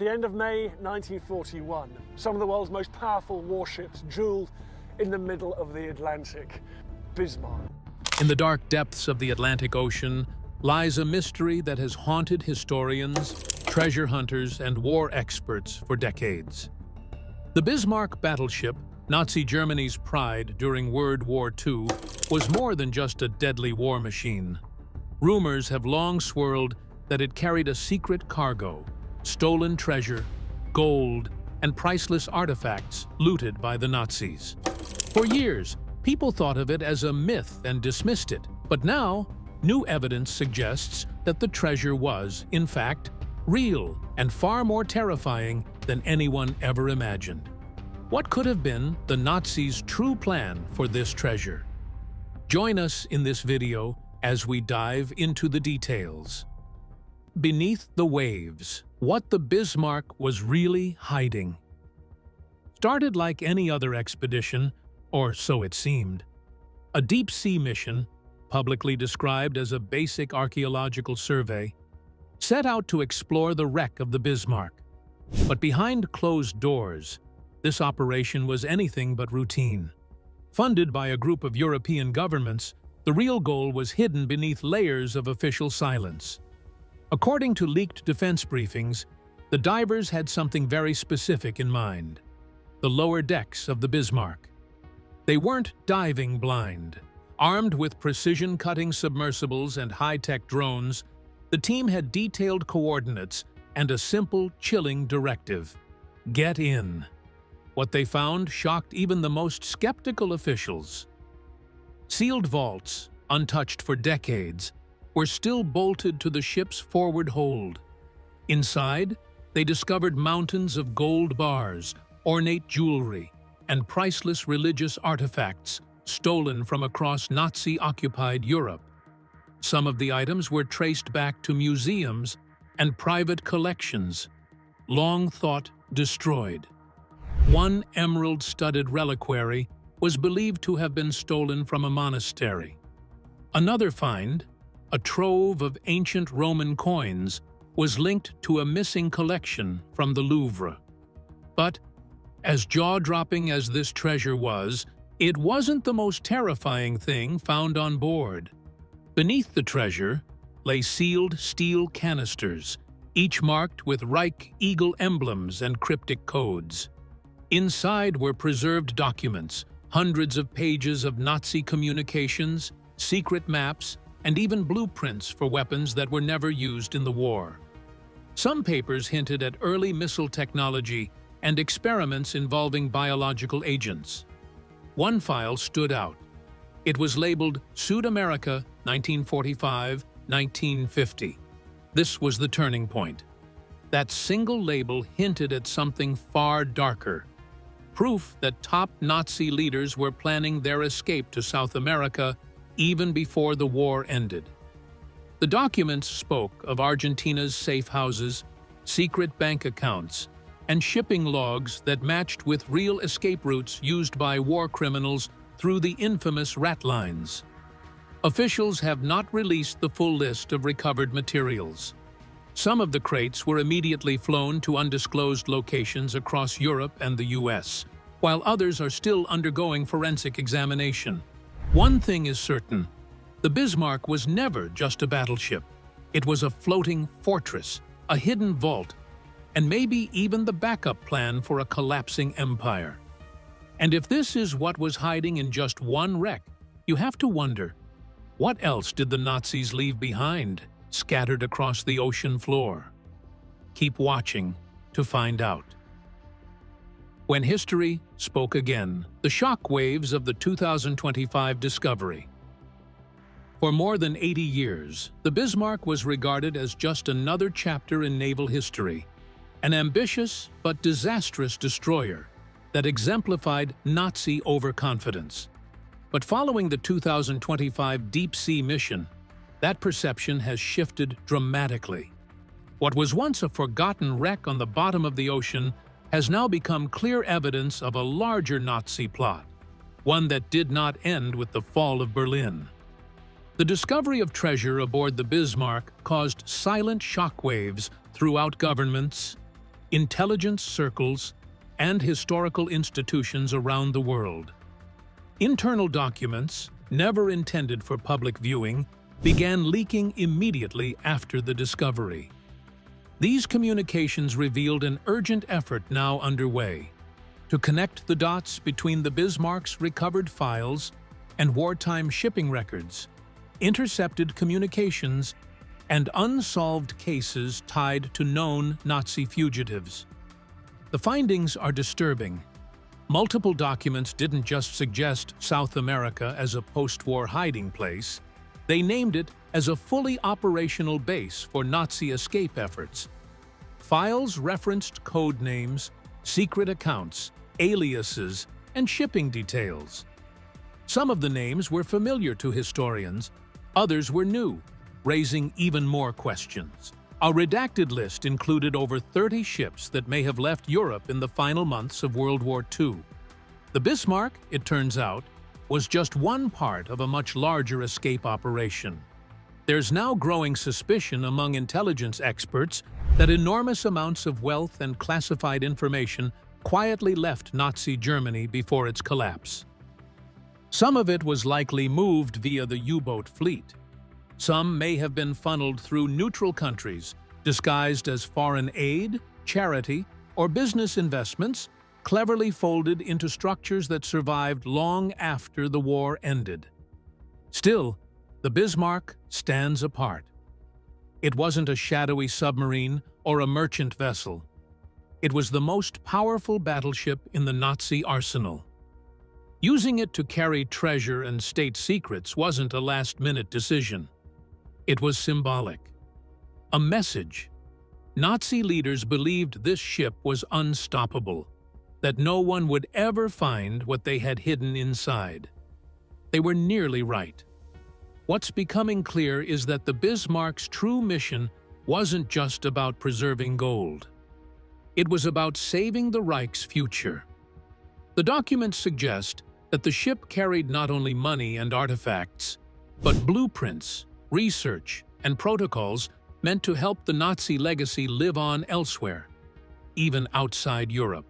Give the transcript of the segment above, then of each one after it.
At the end of May 1941, some of the world's most powerful warships jeweled in the middle of the Atlantic. Bismarck. In the dark depths of the Atlantic Ocean lies a mystery that has haunted historians, treasure hunters, and war experts for decades. The Bismarck battleship, Nazi Germany's pride during World War II, was more than just a deadly war machine. Rumors have long swirled that it carried a secret cargo, stolen treasure, gold, and priceless artifacts looted by the Nazis. For years, people thought of it as a myth and dismissed it, but now, new evidence suggests that the treasure was, in fact, real and far more terrifying than anyone ever imagined. What could have been the Nazis' true plan for this treasure? Join us in this video as we dive into the details. Beneath the waves, what the Bismarck was really hiding. Started like any other expedition, or so it seemed. A deep-sea mission, publicly described as a basic archaeological survey, set out to explore the wreck of the Bismarck. But behind closed doors, this operation was anything but routine. Funded by a group of European governments, the real goal was hidden beneath layers of official silence. According to leaked defense briefings, the divers had something very specific in mind: the lower decks of the Bismarck. They weren't diving blind. Armed with precision-cutting submersibles and high-tech drones, the team had detailed coordinates and a simple, chilling directive: get in. What they found shocked even the most skeptical officials. Sealed vaults, untouched for decades, were still bolted to the ship's forward hold. Inside, they discovered mountains of gold bars, ornate jewelry, and priceless religious artifacts stolen from across Nazi-occupied Europe. Some of the items were traced back to museums and private collections, long thought destroyed. One emerald-studded reliquary was believed to have been stolen from a monastery. Another find, a trove of ancient Roman coins, was linked to a missing collection from the Louvre. But, as jaw-dropping as this treasure was, it wasn't the most terrifying thing found on board. Beneath the treasure lay sealed steel canisters, each marked with Reich Eagle emblems and cryptic codes. Inside were preserved documents, hundreds of pages of Nazi communications, secret maps, and even blueprints for weapons that were never used in the war. Some papers hinted at early missile technology and experiments involving biological agents. One file stood out. It was labeled Sud America 1945-1950. This was the turning point. That single label hinted at something far darker. Proof that top Nazi leaders were planning their escape to South America even before the war ended. The documents spoke of Argentina's safe houses, secret bank accounts, and shipping logs that matched with real escape routes used by war criminals through the infamous rat lines. Officials have not released the full list of recovered materials. Some of the crates were immediately flown to undisclosed locations across Europe and the US, while others are still undergoing forensic examination. One thing is certain: the Bismarck was never just a battleship. It was a floating fortress, a hidden vault, and maybe even the backup plan for a collapsing empire. And if this is what was hiding in just one wreck, you have to wonder, what else did the Nazis leave behind, scattered across the ocean floor? Keep watching to find out. When history spoke again, the shock waves of the 2025 discovery. For more than 80 years, the Bismarck was regarded as just another chapter in naval history, an ambitious but disastrous destroyer that exemplified Nazi overconfidence. But following the 2025 deep-sea mission, that perception has shifted dramatically. What was once a forgotten wreck on the bottom of the ocean has now become clear evidence of a larger Nazi plot, one that did not end with the fall of Berlin. The discovery of treasure aboard the Bismarck caused silent shockwaves throughout governments, intelligence circles, and historical institutions around the world. Internal documents, never intended for public viewing, began leaking immediately after the discovery. These communications revealed an urgent effort now underway to connect the dots between the Bismarck's recovered files and wartime shipping records, intercepted communications, and unsolved cases tied to known Nazi fugitives. The findings are disturbing. Multiple documents didn't just suggest South America as a post-war hiding place, they named it as a fully operational base for Nazi escape efforts. Files referenced code names, secret accounts, aliases, and shipping details. Some of the names were familiar to historians, others were new, raising even more questions. A redacted list included over 30 ships that may have left Europe in the final months of World War II. The Bismarck, it turns out, was just one part of a much larger escape operation. There's now growing suspicion among intelligence experts that enormous amounts of wealth and classified information quietly left Nazi Germany before its collapse. Some of it was likely moved via the U-boat fleet. Some may have been funneled through neutral countries, disguised as foreign aid, charity, or business investments, cleverly folded into structures that survived long after the war ended. Still, the Bismarck stands apart. It wasn't a shadowy submarine or a merchant vessel. It was the most powerful battleship in the Nazi arsenal. Using it to carry treasure and state secrets wasn't a last-minute decision. It was symbolic. A message. Nazi leaders believed this ship was unstoppable, that no one would ever find what they had hidden inside. They were nearly right. What's becoming clear is that the Bismarck's true mission wasn't just about preserving gold. It was about saving the Reich's future. The documents suggest that the ship carried not only money and artifacts, but blueprints, research, and protocols meant to help the Nazi legacy live on elsewhere, even outside Europe.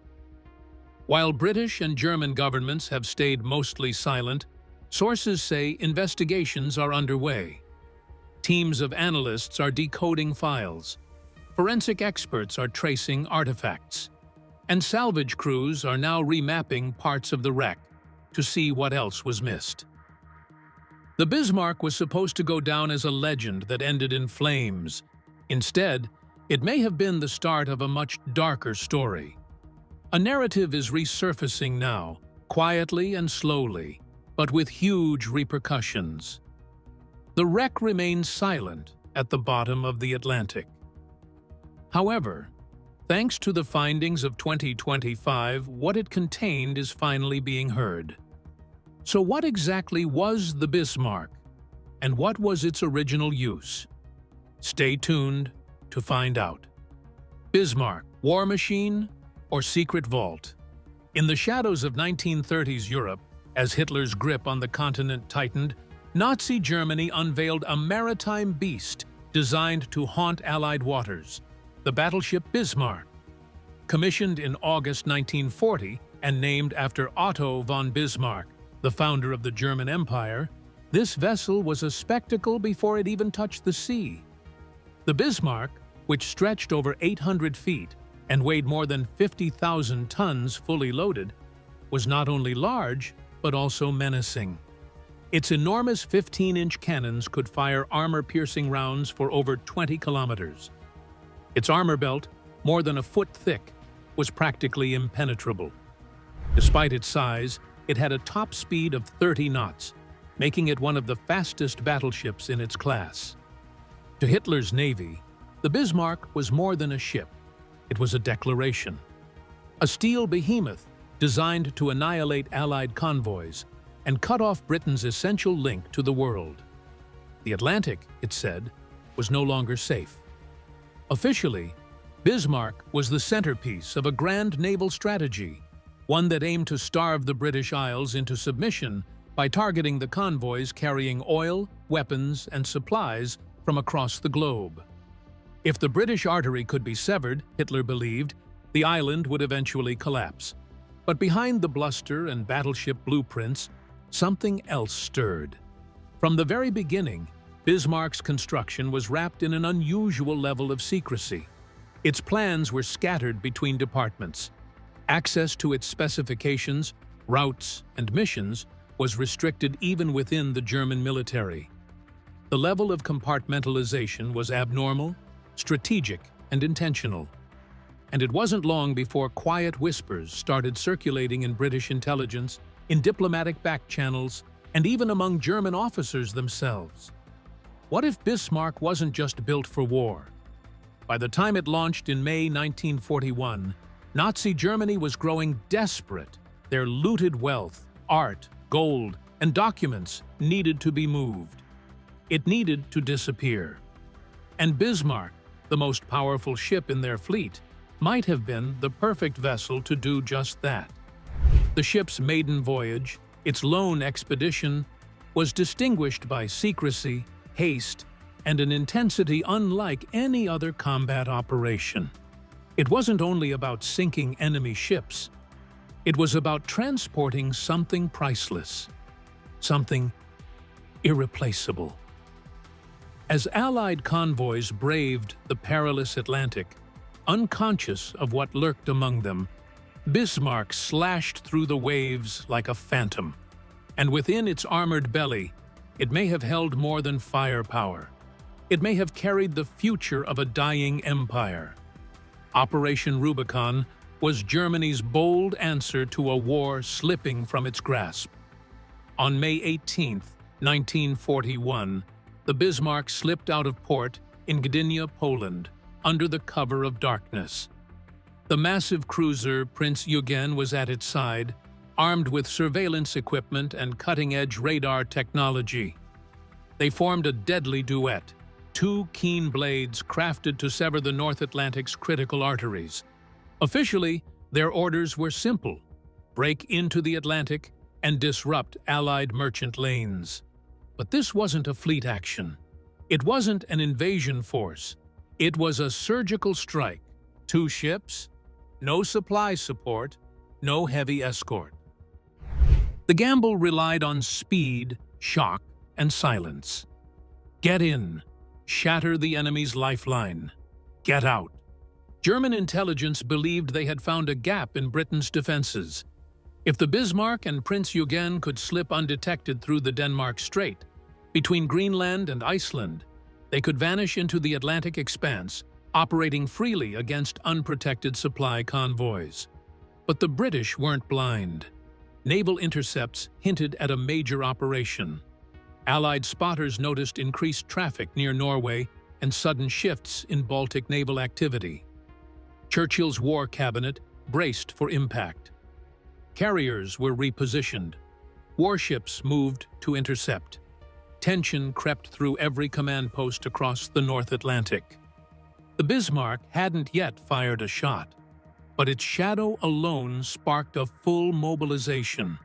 While British and German governments have stayed mostly silent, sources say investigations are underway. Teams of analysts are decoding files, forensic experts are tracing artifacts, and salvage crews are now remapping parts of the wreck to see what else was missed. The Bismarck was supposed to go down as a legend that ended in flames. Instead, it may have been the start of a much darker story. A narrative is resurfacing now, quietly and slowly, but with huge repercussions. The wreck remains silent at the bottom of the Atlantic. However, thanks to the findings of 2025, what it contained is finally being heard. So what exactly was the Bismarck, and what was its original use? Stay tuned to find out. Bismarck, war machine or secret vault? In the shadows of 1930s Europe, as Hitler's grip on the continent tightened, Nazi Germany unveiled a maritime beast designed to haunt Allied waters, the battleship Bismarck. Commissioned in August 1940 and named after Otto von Bismarck, the founder of the German Empire, this vessel was a spectacle before it even touched the sea. The Bismarck, which stretched over 800 feet and weighed more than 50,000 tons fully loaded, was not only large, but also menacing. Its enormous 15-inch cannons could fire armor-piercing rounds for over 20 kilometers. Its armor belt, more than a foot thick, was practically impenetrable. Despite its size, it had a top speed of 30 knots, making it one of the fastest battleships in its class. To Hitler's navy, the Bismarck was more than a ship. It was a declaration. A steel behemoth designed to annihilate Allied convoys and cut off Britain's essential link to the world. The Atlantic, it said, was no longer safe. Officially, Bismarck was the centerpiece of a grand naval strategy, one that aimed to starve the British Isles into submission by targeting the convoys carrying oil, weapons, and supplies from across the globe. If the British artery could be severed, Hitler believed, the island would eventually collapse. But behind the bluster and battleship blueprints, something else stirred. From the very beginning, Bismarck's construction was wrapped in an unusual level of secrecy. Its plans were scattered between departments. Access to its specifications, routes, and missions was restricted even within the German military. The level of compartmentalization was abnormal, strategic, and intentional. And it wasn't long before quiet whispers started circulating in British intelligence, in diplomatic back channels, and even among German officers themselves. What if Bismarck wasn't just built for war? By the time it launched in May 1941, Nazi Germany was growing desperate. Their looted wealth, art, gold, and documents needed to be moved. It needed to disappear. And Bismarck, the most powerful ship in their fleet, might have been the perfect vessel to do just that. The ship's maiden voyage, its lone expedition, was distinguished by secrecy, haste, and an intensity unlike any other combat operation. It wasn't only about sinking enemy ships. It was about transporting something priceless, something irreplaceable. As Allied convoys braved the perilous Atlantic, unconscious of what lurked among them, Bismarck slashed through the waves like a phantom. And within its armored belly, it may have held more than firepower. It may have carried the future of a dying empire. Operation Rubicon was Germany's bold answer to a war slipping from its grasp. On May 18, 1941, the Bismarck slipped out of port in Gdynia, Poland, under the cover of darkness. The massive cruiser Prince Eugen was at its side, armed with surveillance equipment and cutting-edge radar technology. They formed a deadly duet, two keen blades crafted to sever the North Atlantic's critical arteries. Officially, their orders were simple: break into the Atlantic and disrupt Allied merchant lanes. But this wasn't a fleet action. It wasn't an invasion force. It was a surgical strike. 2 ships, no supply support, no heavy escort. The gamble relied on speed, shock, and silence. Get in. Shatter the enemy's lifeline. Get out. German intelligence believed they had found a gap in Britain's defenses. If the Bismarck and Prince Eugen could slip undetected through the Denmark Strait, between Greenland and Iceland, they could vanish into the Atlantic expanse, operating freely against unprotected supply convoys. But the British weren't blind. Naval intercepts hinted at a major operation. Allied spotters noticed increased traffic near Norway and sudden shifts in Baltic naval activity. Churchill's war cabinet braced for impact. Carriers were repositioned. Warships moved to intercept. Tension crept through every command post across the North Atlantic. The Bismarck hadn't yet fired a shot, but its shadow alone sparked a full mobilization.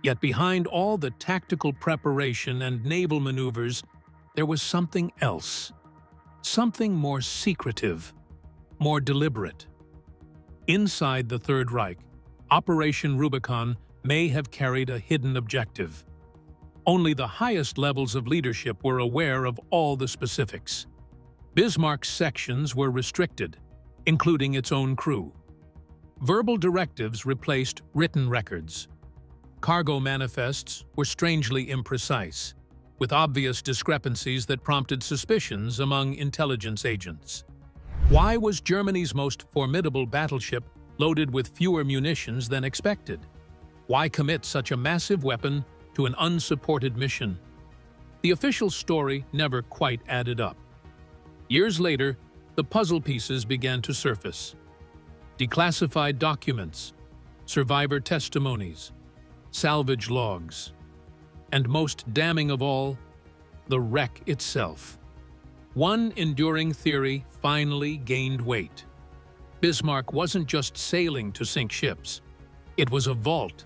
Yet behind all the tactical preparation and naval maneuvers, there was something else. Something more secretive, more deliberate. Inside the Third Reich, Operation Rubicon may have carried a hidden objective. Only the highest levels of leadership were aware of all the specifics. Bismarck's sections were restricted, including its own crew. Verbal directives replaced written records. Cargo manifests were strangely imprecise, with obvious discrepancies that prompted suspicions among intelligence agents. Why was Germany's most formidable battleship loaded with fewer munitions than expected? Why commit such a massive weapon to an unsupported mission? The official story never quite added up. Years later, the puzzle pieces began to surface. Declassified documents, survivor testimonies, salvage logs, and most damning of all, the wreck itself. One enduring theory finally gained weight. Bismarck wasn't just sailing to sink ships. It was a vault.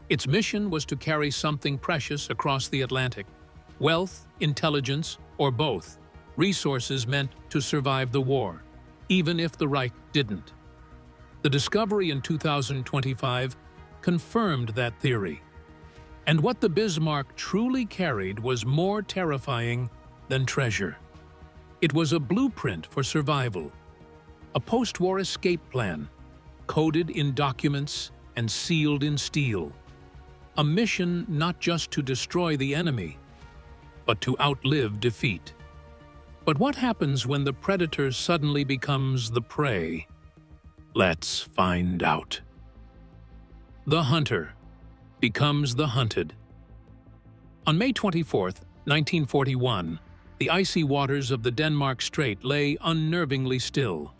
Its mission was to carry something precious across the Atlantic. Wealth, intelligence, or both. Resources meant to survive the war, even if the Reich didn't. The discovery in 2025 confirmed that theory. And what the Bismarck truly carried was more terrifying than treasure. It was a blueprint for survival, a post-war escape plan, coded in documents and sealed in steel. A mission not just to destroy the enemy, but to outlive defeat. But what happens when the predator suddenly becomes the prey? Let's find out. The hunter becomes the hunted. On May 24, 1941, the icy waters of the Denmark Strait lay unnervingly still.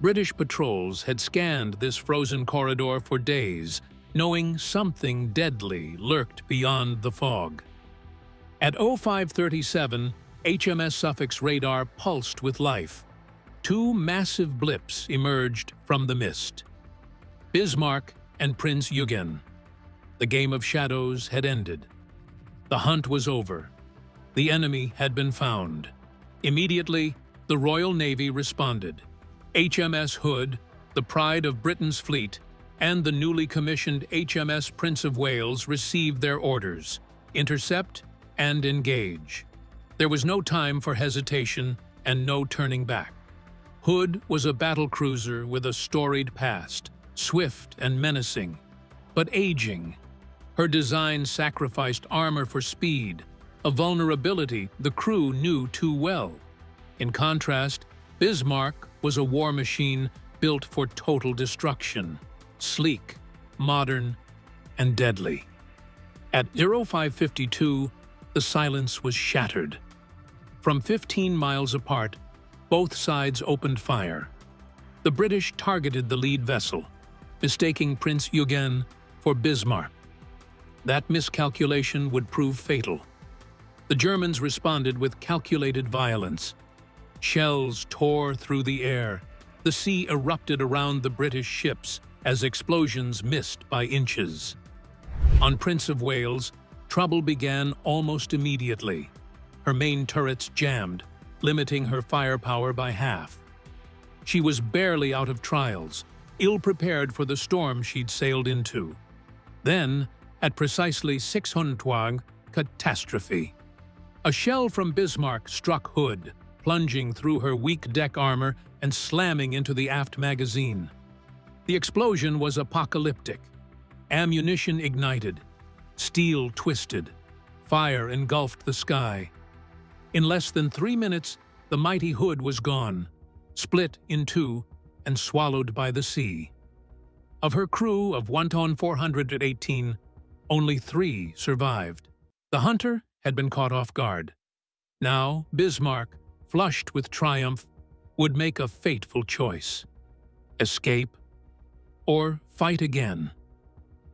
British patrols had scanned this frozen corridor for days, knowing something deadly lurked beyond the fog. At 05:37, HMS Suffolk's radar pulsed with life. Two massive blips emerged from the mist. Bismarck and Prince Eugen. The game of shadows had ended. The hunt was over. The enemy had been found. Immediately, the Royal Navy responded. HMS Hood, the pride of Britain's fleet, and the newly commissioned HMS Prince of Wales received their orders: intercept and engage. There was no time for hesitation and no turning back. Hood was a battle cruiser with a storied past, swift and menacing, but aging. Her design sacrificed armor for speed, a vulnerability the crew knew too well. In contrast, Bismarck was a war machine built for total destruction, sleek, modern, and deadly. At 05:52, the silence was shattered. From 15 miles apart, both sides opened fire. The British targeted the lead vessel, mistaking Prince Eugen for Bismarck. That miscalculation would prove fatal. The Germans responded with calculated violence. Shells tore through the air. The sea erupted around the British ships as explosions missed by inches. On Prince of Wales, trouble began almost immediately. Her main turrets jammed, limiting her firepower by half. She was barely out of trials, ill-prepared for the storm she'd sailed into. Then, at precisely 600, catastrophe. A shell from Bismarck struck Hood, plunging through her weak deck armor and slamming into the aft magazine. The explosion was apocalyptic. Ammunition ignited. Steel twisted. Fire engulfed the sky. In less than 3 minutes, the mighty Hood was gone, split in two and swallowed by the sea. Of her crew of 1,418, only 3 survived. The hunter had been caught off guard. Now, Bismarck, flushed with triumph, would make a fateful choice: escape or fight again.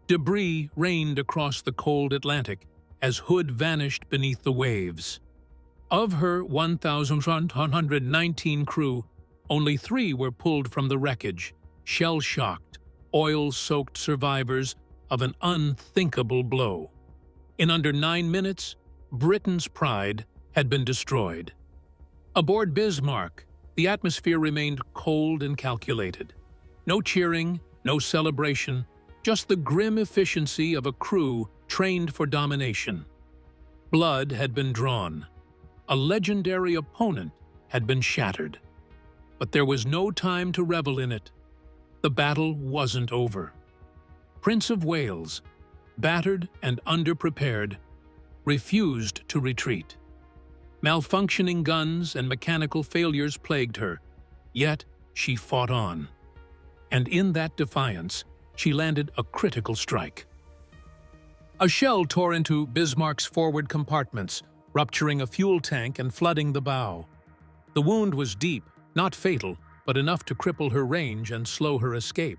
Debris rained across the cold Atlantic as Hood vanished beneath the waves. Of her 1,119 crew, only 3 were pulled from the wreckage, shell-shocked, oil-soaked survivors of an unthinkable blow. In under 9 minutes, Britain's pride had been destroyed. Aboard Bismarck, the atmosphere remained cold and calculated. No cheering, no celebration, just the grim efficiency of a crew trained for domination. Blood had been drawn. A legendary opponent had been shattered. But there was no time to revel in it. The battle wasn't over. Prince of Wales, battered and underprepared, refused to retreat. Malfunctioning guns and mechanical failures plagued her, yet she fought on. And in that defiance, she landed a critical strike. A shell tore into Bismarck's forward compartments, rupturing a fuel tank and flooding the bow. The wound was deep, not fatal, but enough to cripple her range and slow her escape.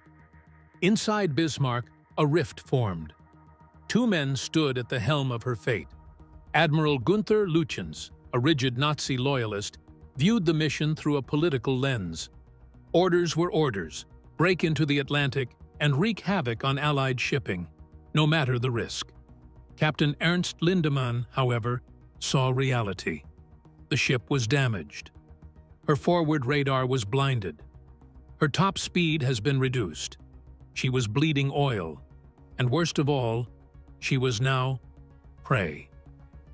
Inside Bismarck, a rift formed. 2 men stood at the helm of her fate. Admiral Gunther Lütjens, a rigid Nazi loyalist, viewed the mission through a political lens. Orders were orders: break into the Atlantic and wreak havoc on Allied shipping, no matter the risk. Captain Ernst Lindemann, however, saw reality. The ship was damaged. Her forward radar was blinded. Her top speed has been reduced. She was bleeding oil. And worst of all, she was now prey.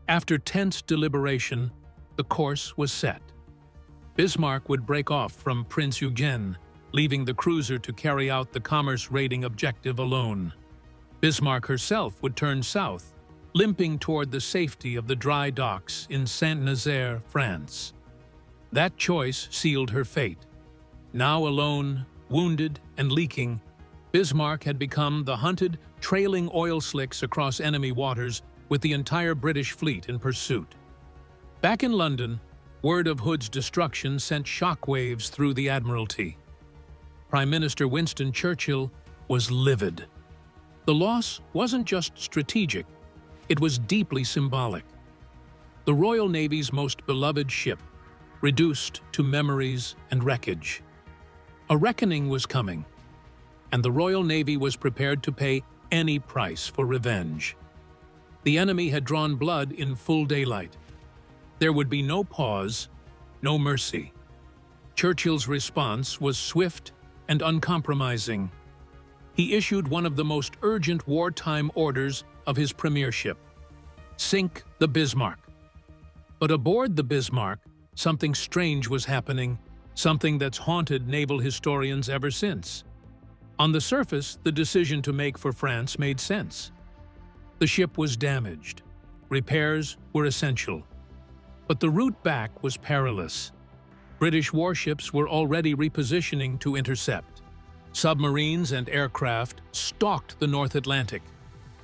After tense deliberation, the course was set. Bismarck would break off from Prince Eugen, leaving the cruiser to carry out the commerce-raiding objective alone. Bismarck herself would turn south, limping toward the safety of the dry docks in Saint-Nazaire, France. That choice sealed her fate. Now alone, wounded and leaking, Bismarck had become the hunted, trailing oil slicks across enemy waters with the entire British fleet in pursuit. Back in London, word of Hood's destruction sent shockwaves through the Admiralty. Prime Minister Winston Churchill was livid. The loss wasn't just strategic, it was deeply symbolic. The Royal Navy's most beloved ship, reduced to memories and wreckage. A reckoning was coming, and the Royal Navy was prepared to pay any price for revenge. The enemy had drawn blood in full daylight. There would be no pause, no mercy. Churchill's response was swift and uncompromising. He issued one of the most urgent wartime orders of his premiership: sink the Bismarck. But aboard the Bismarck, something strange was happening, something that's haunted naval historians ever since. On the surface, the decision to make for France made sense. The ship was damaged. Repairs were essential. But the route back was perilous. British warships were already repositioning to intercept. Submarines and aircraft stalked the North Atlantic.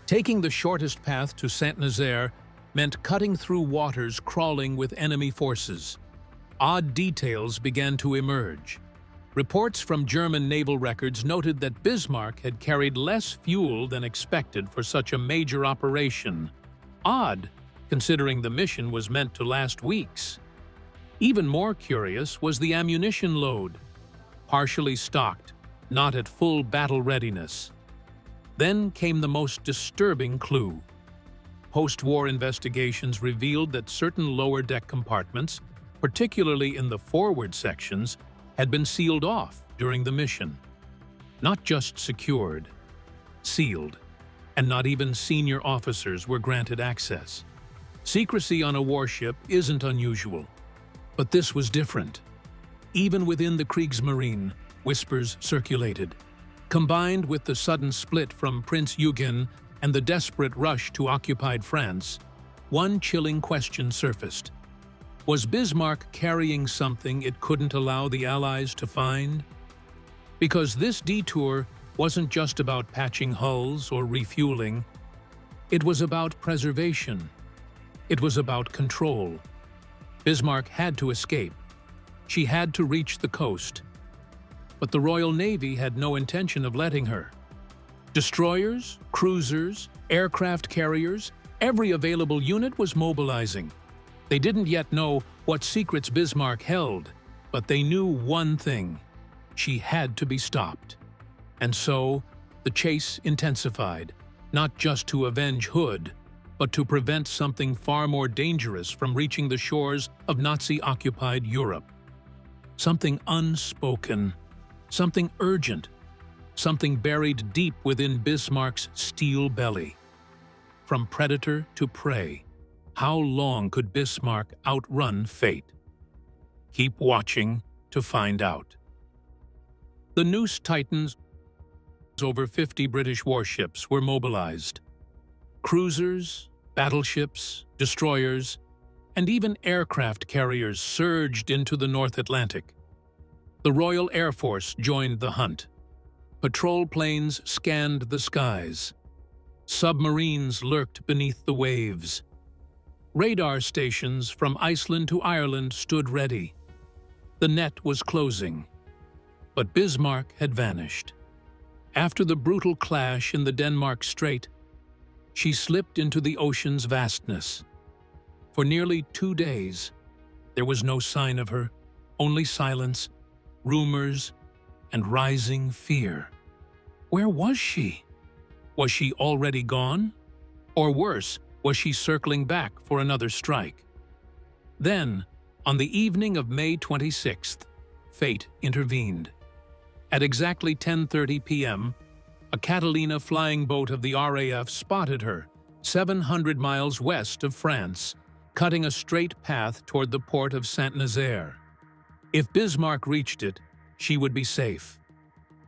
Taking the shortest path to Saint-Nazaire meant cutting through waters crawling with enemy forces. Odd details began to emerge. Reports from German naval records noted that Bismarck had carried less fuel than expected for such a major operation. Odd, considering the mission was meant to last weeks. Even more curious was the ammunition load. Partially stocked, not at full battle readiness. Then came the most disturbing clue. Post-war investigations revealed that certain lower-deck compartments, particularly in the forward sections, had been sealed off during the mission. Not just secured, sealed, and not even senior officers were granted access. Secrecy on a warship isn't unusual, but this was different. Even within the Kriegsmarine, whispers circulated. Combined with the sudden split from Prince Eugen and the desperate rush to occupied France, one chilling question surfaced. Was Bismarck carrying something it couldn't allow the Allies to find? Because this detour wasn't just about patching hulls or refueling. It was about preservation. It was about control. Bismarck had to escape. She had to reach the coast. But the Royal Navy had no intention of letting her. Destroyers, cruisers, aircraft carriers, every available unit was mobilizing. They didn't yet know what secrets Bismarck held, but they knew one thing: she had to be stopped. And so, the chase intensified, not just to avenge Hood, but to prevent something far more dangerous from reaching the shores of Nazi-occupied Europe. Something unspoken, something urgent, something buried deep within Bismarck's steel belly. From predator to prey, how long could Bismarck outrun fate? Keep watching to find out. The Noose Titans, over 50 British warships, were mobilized. Cruisers, battleships, destroyers, and even aircraft carriers surged into the North Atlantic. The Royal Air Force joined the hunt. Patrol planes scanned the skies. Submarines lurked beneath the waves. Radar stations from Iceland to Ireland stood ready. The net was closing. But Bismarck had vanished. After the brutal clash in the Denmark Strait, she slipped into the ocean's vastness. For nearly 2 days, there was no sign of her, only silence, rumors, and rising fear. Where was she? Was she already gone? Or worse, was she circling back for another strike? Then, on the evening of May 26th, fate intervened. At exactly 10:30 p.m., a Catalina flying boat of the RAF spotted her 700 miles west of France, cutting a straight path toward the port of Saint-Nazaire. If Bismarck reached it, she would be safe.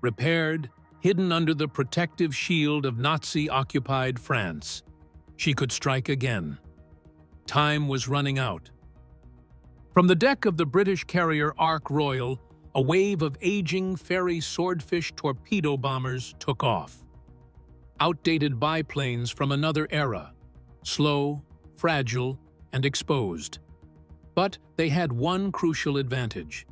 Repaired, hidden under the protective shield of Nazi-occupied France, she could strike again. Time was running out. From the deck of the British carrier Ark Royal, a wave of aging ferry Swordfish torpedo bombers took off. Outdated biplanes from another era, slow, fragile, and exposed. But they had one crucial advantage.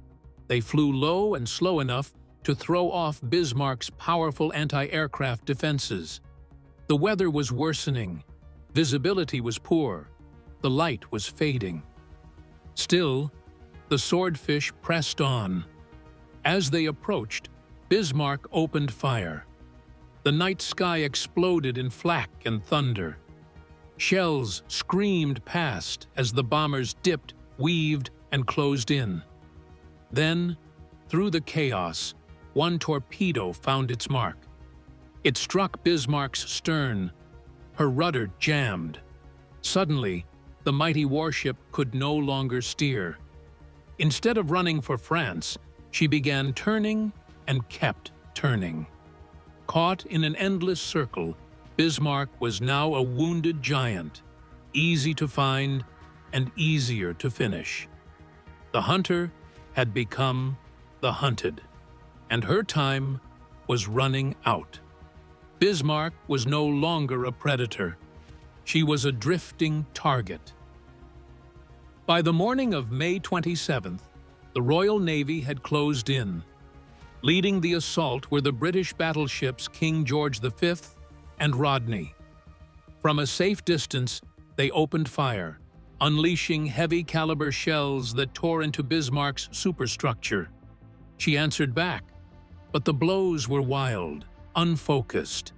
They flew low and slow enough to throw off Bismarck's powerful anti-aircraft defenses. The weather was worsening, visibility was poor, the light was fading. Still, the Swordfish pressed on. As they approached, Bismarck opened fire. The night sky exploded in flak and thunder. Shells screamed past as the bombers dipped, weaved, and closed in. Then, through the chaos, one torpedo found its mark. It struck Bismarck's stern. Her rudder jammed. Suddenly, the mighty warship could no longer steer. Instead of running for France, she began turning and kept turning. Caught in an endless circle, Bismarck was now a wounded giant, easy to find and easier to finish. The hunter had become the hunted, and her time was running out. Bismarck was no longer a predator. She was a drifting target. By the morning of May 27th, the Royal Navy had closed in. Leading the assault were the British battleships King George V and Rodney. From a safe distance, they opened fire, unleashing heavy-caliber shells that tore into Bismarck's superstructure. She answered back, but the blows were wild, unfocused.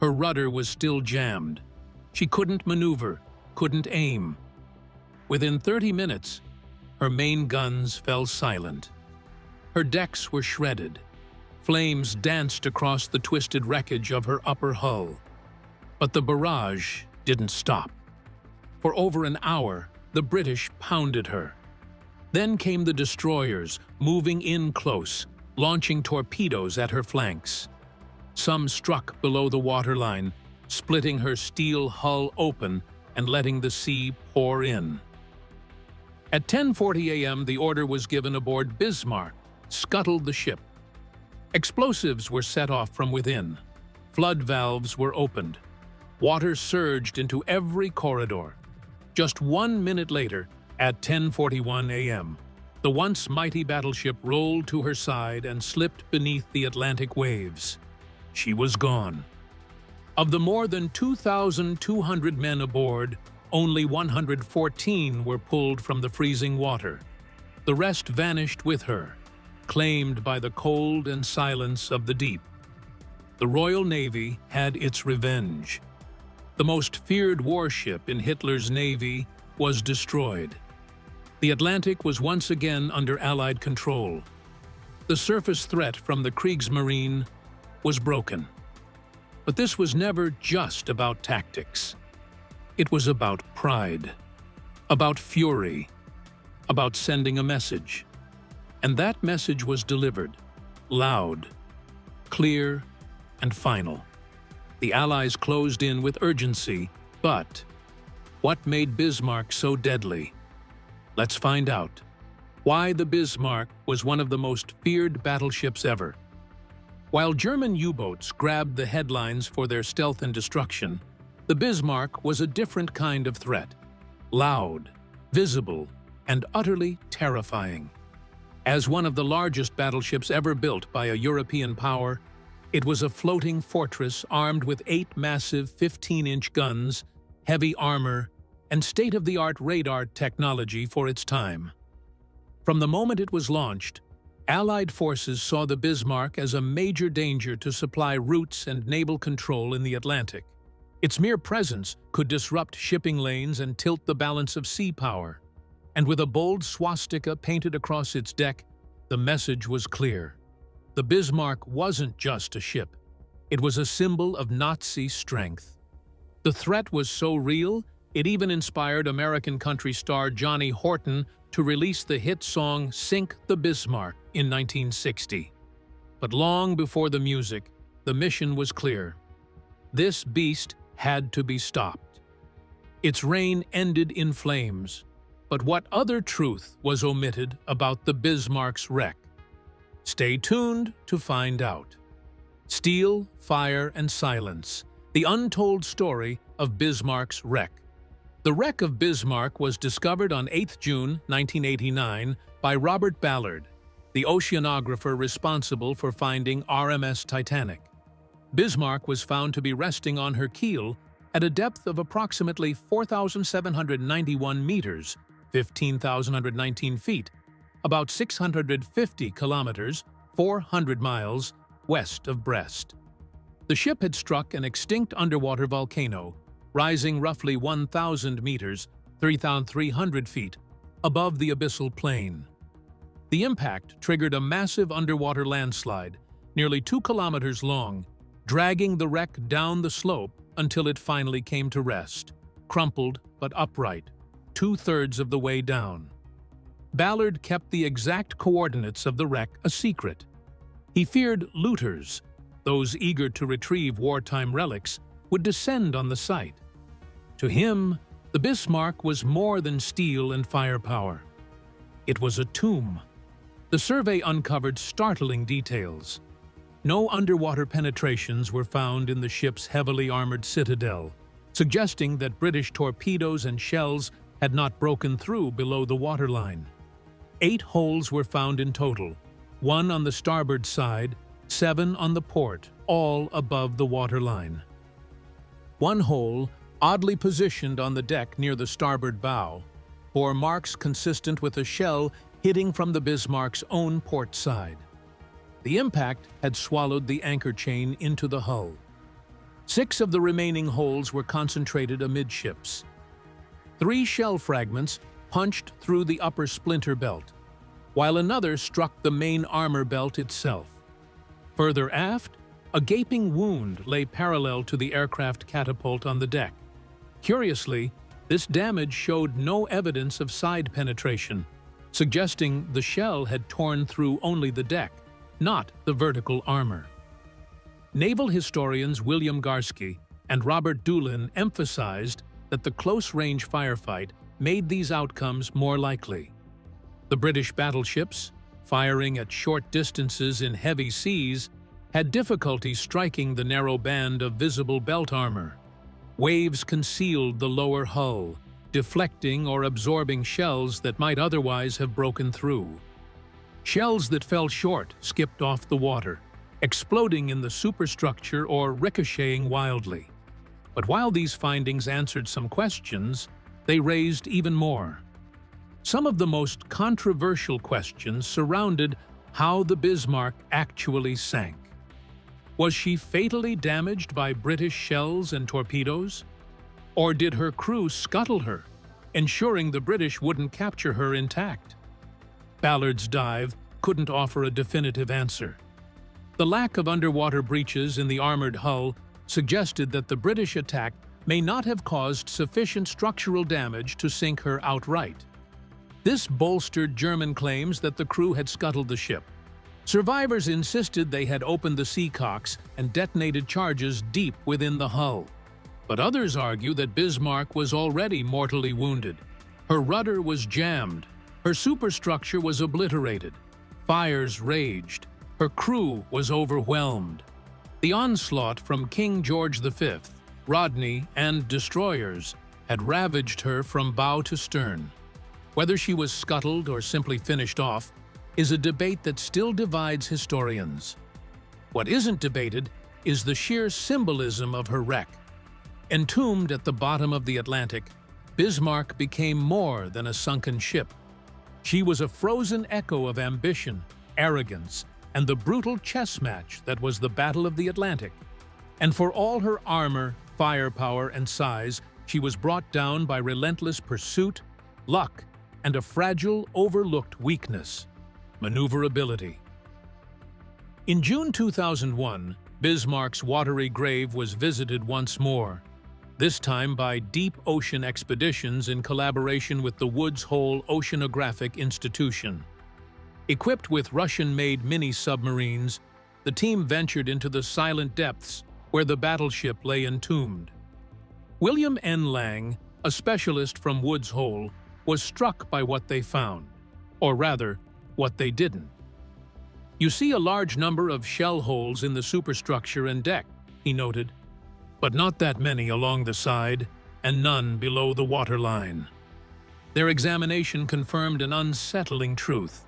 Her rudder was still jammed. She couldn't maneuver, couldn't aim. Within 30 minutes, her main guns fell silent. Her decks were shredded. Flames danced across the twisted wreckage of her upper hull. But the barrage didn't stop. For over an hour, the British pounded her. Then came the destroyers, moving in close, launching torpedoes at her flanks. Some struck below the waterline, splitting her steel hull open and letting the sea pour in. At 10:40 a.m., the order was given aboard Bismarck, scuttle the ship. Explosives were set off from within. Flood valves were opened. Water surged into every corridor. Just 1 minute later, at 10:41 a.m., the once mighty battleship rolled to her side and slipped beneath the Atlantic waves. She was gone. Of the more than 2,200 men aboard, only 114 were pulled from the freezing water. The rest vanished with her, claimed by the cold and silence of the deep. The Royal Navy had its revenge. The most feared warship in Hitler's navy was destroyed. The Atlantic was once again under Allied control. The surface threat from the Kriegsmarine was broken. But this was never just about tactics. It was about pride, about fury, about sending a message. And that message was delivered, loud, clear, and final. The Allies closed in with urgency, but what made Bismarck so deadly? Let's find out. Why the Bismarck was one of the most feared battleships ever. While German U-boats grabbed the headlines for their stealth and destruction, the Bismarck was a different kind of threat. Loud, visible, and utterly terrifying. As one of the largest battleships ever built by a European power, it was a floating fortress armed with 8 massive 15-inch guns, heavy armor, and state-of-the-art radar technology for its time. From the moment it was launched, Allied forces saw the Bismarck as a major danger to supply routes and naval control in the Atlantic. Its mere presence could disrupt shipping lanes and tilt the balance of sea power. And with a bold swastika painted across its deck, the message was clear. the Bismarck wasn't just a ship. It was a symbol of Nazi strength. The threat was so real, it even inspired American country star Johnny Horton to release the hit song Sink the Bismarck in 1960. But long before the music, the mission was clear. This beast had to be stopped. Its reign ended in flames. But what other truth was omitted about the Bismarck's wreck? Stay tuned to find out. Steel, Fire, and Silence, the untold story of Bismarck's wreck. The wreck of Bismarck was discovered on 8 June 1989 by Robert Ballard, the oceanographer responsible for finding RMS Titanic. Bismarck was found to be resting on her keel at a depth of approximately 4,791 meters, 15,119 feet, about 650 kilometers, 400 miles, west of Brest. The ship had struck an extinct underwater volcano, rising roughly 1,000 meters, 3,300 feet, above the abyssal plain. The impact triggered a massive underwater landslide, nearly 2 kilometers long, dragging the wreck down the slope until it finally came to rest, crumpled but upright, 2/3 of the way down. Ballard kept the exact coordinates of the wreck a secret. He feared looters, those eager to retrieve wartime relics, would descend on the site. To him, the Bismarck was more than steel and firepower. It was a tomb. The survey uncovered startling details. No underwater penetrations were found in the ship's heavily armored citadel, suggesting that British torpedoes and shells had not broken through below the waterline. 8 holes were found in total, 1 on the starboard side, 7 on the port, all above the waterline. One hole, oddly positioned on the deck near the starboard bow, bore marks consistent with a shell hitting from the Bismarck's own port side. The impact had swallowed the anchor chain into the hull. 6 of the remaining holes were concentrated amidships. 3 shell fragments punched through the upper splinter belt, while another struck the main armor belt itself. Further aft, a gaping wound lay parallel to the aircraft catapult on the deck. Curiously, this damage showed no evidence of side penetration, suggesting the shell had torn through only the deck, not the vertical armor. Naval historians William Garsky and Robert Doolin emphasized that the close-range firefight made these outcomes more likely. The British battleships, firing at short distances in heavy seas, had difficulty striking the narrow band of visible belt armor. Waves concealed the lower hull, deflecting or absorbing shells that might otherwise have broken through. Shells that fell short skipped off the water, exploding in the superstructure or ricocheting wildly. But while these findings answered some questions, they raised even more. Some of the most controversial questions surrounded how the Bismarck actually sank. Was she fatally damaged by British shells and torpedoes? Or did her crew scuttle her, ensuring the British wouldn't capture her intact? Ballard's dive couldn't offer a definitive answer. The lack of underwater breaches in the armored hull suggested that the British attack may not have caused sufficient structural damage to sink her outright. This bolstered German claims that the crew had scuttled the ship. Survivors insisted they had opened the seacocks and detonated charges deep within the hull. But others argue that Bismarck was already mortally wounded. Her rudder was jammed, her superstructure was obliterated, fires raged, her crew was overwhelmed. The onslaught from King George V, Rodney, and destroyers had ravaged her from bow to stern. Whether she was scuttled or simply finished off is a debate that still divides historians. What isn't debated is the sheer symbolism of her wreck. Entombed at the bottom of the Atlantic, Bismarck became more than a sunken ship. She was a frozen echo of ambition, arrogance, and the brutal chess match that was the Battle of the Atlantic. And for all her armor, firepower, and size, she was brought down by relentless pursuit, luck, and a fragile, overlooked weakness: maneuverability. In June 2001, Bismarck's watery grave was visited once more, this time by deep ocean expeditions in collaboration with the Woods Hole Oceanographic Institution. Equipped with Russian-made mini-submarines, the team ventured into the silent depths where the battleship lay entombed. William N. Lang, a specialist from Woods Hole, was struck by what they found, or rather, what they didn't. "You see a large number of shell holes in the superstructure and deck," he noted, "but not that many along the side, and none below the waterline." Their examination confirmed an unsettling truth.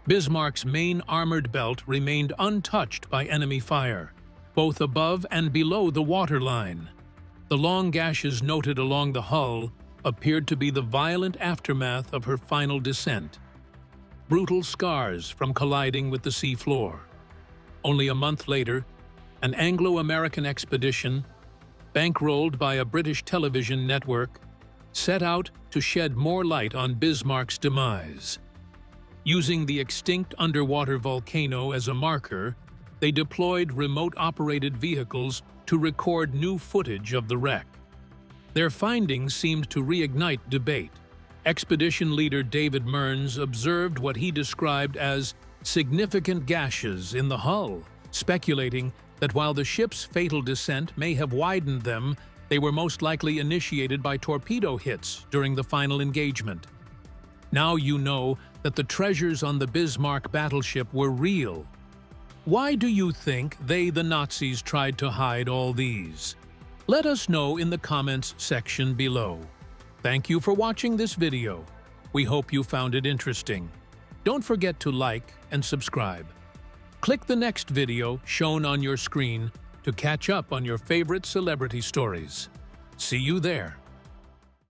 Bismarck's main armored belt remained untouched by enemy fire, both above and below the waterline. The long gashes noted along the hull appeared to be the violent aftermath of her final descent. Brutal scars from colliding with the seafloor. Only a month later, an Anglo-American expedition, bankrolled by a British television network, set out to shed more light on Bismarck's demise. Using the extinct underwater volcano as a marker, they deployed remote-operated vehicles to record new footage of the wreck. Their findings seemed to reignite debate. Expedition leader David Mearns observed what he described as significant gashes in the hull, speculating that while the ship's fatal descent may have widened them, they were most likely initiated by torpedo hits during the final engagement. Now you know that the treasures on the Bismarck battleship were real. Why do you think the Nazis, tried to hide all these? Let us know in the comments section below. Thank you for watching this video. We hope you found it interesting. Don't forget to like and subscribe. Click the next video shown on your screen to catch up on your favorite celebrity stories. See you there.